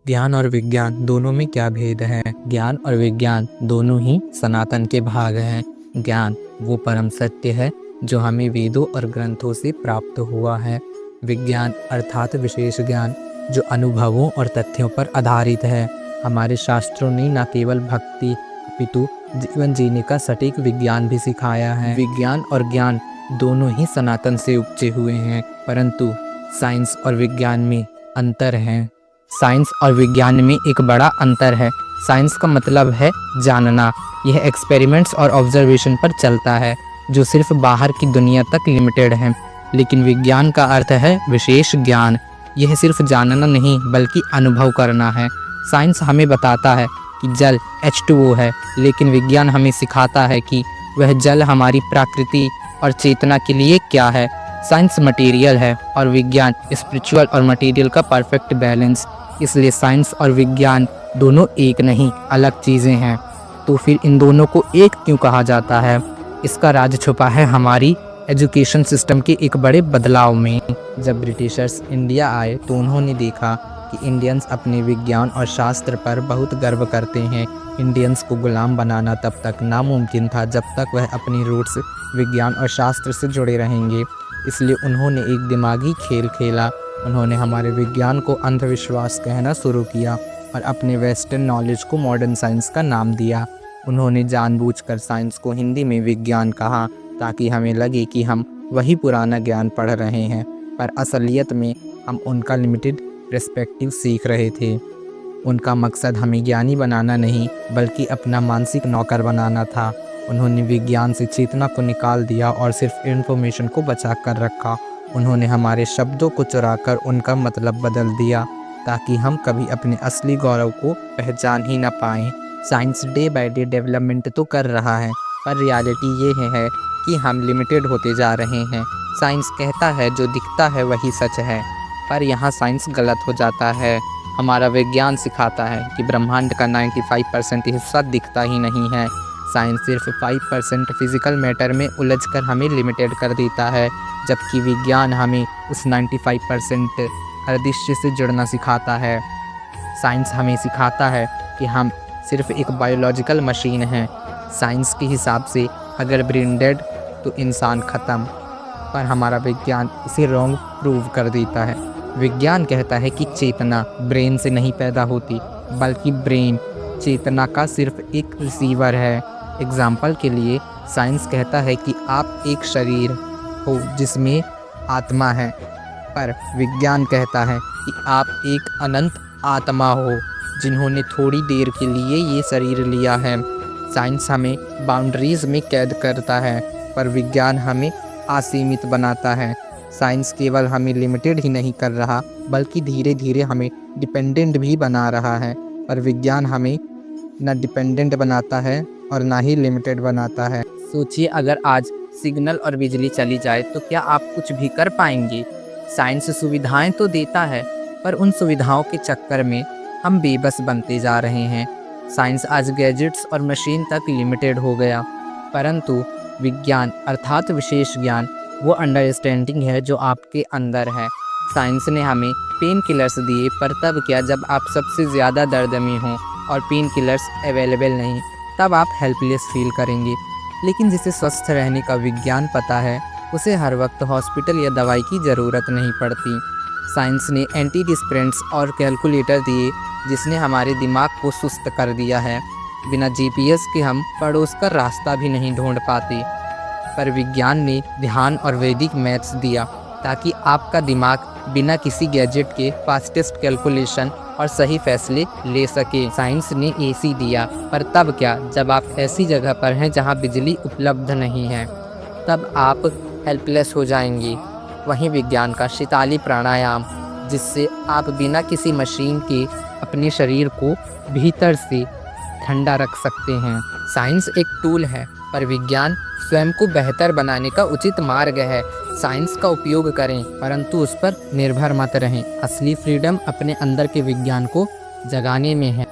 ज्ञान और विज्ञान दोनों में क्या भेद है? ज्ञान और विज्ञान दोनों ही सनातन के भाग हैं। ज्ञान वो परम सत्य है जो हमें वेदों और ग्रंथों से प्राप्त हुआ है। विज्ञान अर्थात विशेष ज्ञान जो अनुभवों और तथ्यों पर आधारित है। हमारे शास्त्रों ने न केवल भक्ति अपितु जीवन जीने का सटीक विज्ञान भी सिखाया है। विज्ञान और ज्ञान दोनों ही सनातन से उपजे हुए हैं, परंतु साइंस और विज्ञान में अंतर है। साइंस और विज्ञान में एक बड़ा अंतर है। साइंस का मतलब है जानना। यह एक्सपेरिमेंट्स और ऑब्जर्वेशन पर चलता है जो सिर्फ बाहर की दुनिया तक लिमिटेड है। लेकिन विज्ञान का अर्थ है विशेष ज्ञान। यह सिर्फ जानना नहीं बल्कि अनुभव करना है। साइंस हमें बताता है कि जल H2O है, लेकिन विज्ञान हमें सिखाता है कि वह जल हमारी प्रकृति और चेतना के लिए क्या है। साइंस मटेरियल है और विज्ञान स्पिरिचुअल और मटेरियल का परफेक्ट बैलेंस। इसलिए साइंस और विज्ञान दोनों एक नहीं, अलग चीज़ें हैं। तो फिर इन दोनों को एक क्यों कहा जाता है? इसका राज छुपा है हमारी एजुकेशन सिस्टम के एक बड़े बदलाव में। जब ब्रिटिशर्स इंडिया आए तो उन्होंने देखा कि इंडियंस अपने विज्ञान और शास्त्र पर बहुत गर्व करते हैं। इंडियंस को गुलाम बनाना तब तक नामुमकिन था जब तक वह अपनी रूट्स विज्ञान और शास्त्र से जुड़े रहेंगे। इसलिए उन्होंने एक दिमागी खेल खेला। उन्होंने हमारे विज्ञान को अंधविश्वास कहना शुरू किया और अपने वेस्टर्न नॉलेज को मॉडर्न साइंस का नाम दिया। उन्होंने जानबूझकर साइंस को हिंदी में विज्ञान कहा ताकि हमें लगे कि हम वही पुराना ज्ञान पढ़ रहे हैं, पर असलियत में हम उनका लिमिटेड पर्सपेक्टिव सीख रहे थे। उनका मकसद हमें ज्ञानी बनाना नहीं बल्कि अपना मानसिक नौकर बनाना था। उन्होंने विज्ञान से चेतना को निकाल दिया और सिर्फ इन्फॉर्मेशन को बचा कर रखा। उन्होंने हमारे शब्दों को चुराकर उनका मतलब बदल दिया ताकि हम कभी अपने असली गौरव को पहचान ही न पाएं। Science day by day development तो कर रहा है, पर रियलिटी ये है कि हम लिमिटेड होते जा रहे हैं। साइंस कहता है जो दिखता है वही सच है, पर यहाँ साइंस गलत हो जाता है। हमारा विज्ञान सिखाता है कि ब्रह्मांड का 95% हिस्सा दिखता ही नहीं है। साइंस सिर्फ 5% फिजिकल मैटर में उलझकर हमें लिमिटेड कर देता है, जबकि विज्ञान हमें उस 95% अदृश्य से जुड़ना सिखाता है। साइंस हमें सिखाता है कि हम सिर्फ एक बायोलॉजिकल मशीन हैं। साइंस के हिसाब से अगर ब्रेन डेड तो इंसान ख़त्म, पर हमारा विज्ञान इसे रॉन्ग प्रूव कर देता है। विज्ञान कहता है कि चेतना ब्रेन से नहीं पैदा होती, बल्कि ब्रेन चेतना का सिर्फ एक रिसीवर है। एग्जाम्पल के लिए साइंस कहता है कि आप एक शरीर हो जिसमें आत्मा है, पर विज्ञान कहता है कि आप एक अनंत आत्मा हो जिन्होंने थोड़ी देर के लिए ये शरीर लिया है। साइंस हमें बाउंड्रीज में कैद करता है, पर विज्ञान हमें असीमित बनाता है। साइंस केवल हमें लिमिटेड ही नहीं कर रहा बल्कि धीरे धीरे हमें डिपेंडेंट भी बना रहा है, पर विज्ञान हमें न डिपेंडेंट बनाता है और ना ही लिमिटेड बनाता है। सोचिए अगर आज सिग्नल और बिजली चली जाए तो क्या आप कुछ भी कर पाएंगे? साइंस सुविधाएं तो देता है, पर उन सुविधाओं के चक्कर में हम बेबस बनते जा रहे हैं। साइंस आज गैजेट्स और मशीन तक लिमिटेड हो गया, परंतु विज्ञान अर्थात विशेष ज्ञान वो अंडरस्टैंडिंग है जो आपके अंदर है। साइंस ने हमें पेन किलर्स दिए, पर तब क्या जब आप सबसे ज़्यादा दर्द में हों और पेन किलर्स अवेलेबल नहीं, तब आप हेल्पलेस फील करेंगे। लेकिन जिसे स्वस्थ रहने का विज्ञान पता है उसे हर वक्त हॉस्पिटल या दवाई की ज़रूरत नहीं पड़ती। साइंस ने एंटी डिस्प्रेंट्स और कैलकुलेटर दिए जिसने हमारे दिमाग को सुस्त कर दिया है। बिना GPS के हम पड़ोस का रास्ता भी नहीं ढूंढ पाते, पर विज्ञान ने ध्यान और वैदिक मैथ्स दिया ताकि आपका दिमाग बिना किसी गैजेट के फास्टेस्ट कैलकुलेशन और सही फैसले ले सके। साइंस ने AC दिया, पर तब क्या जब आप ऐसी जगह पर हैं जहां बिजली उपलब्ध नहीं है, तब आप हेल्पलेस हो जाएंगे। वहीं विज्ञान का शीतली प्राणायाम जिससे आप बिना किसी मशीन के अपने शरीर को भीतर से ठंडा रख सकते हैं। साइंस एक टूल है, पर विज्ञान स्वयं को बेहतर बनाने का उचित मार्ग है। साइंस का उपयोग करें, परंतु उस पर निर्भर मत रहें। असली फ्रीडम अपने अंदर के विज्ञान को जगाने में है।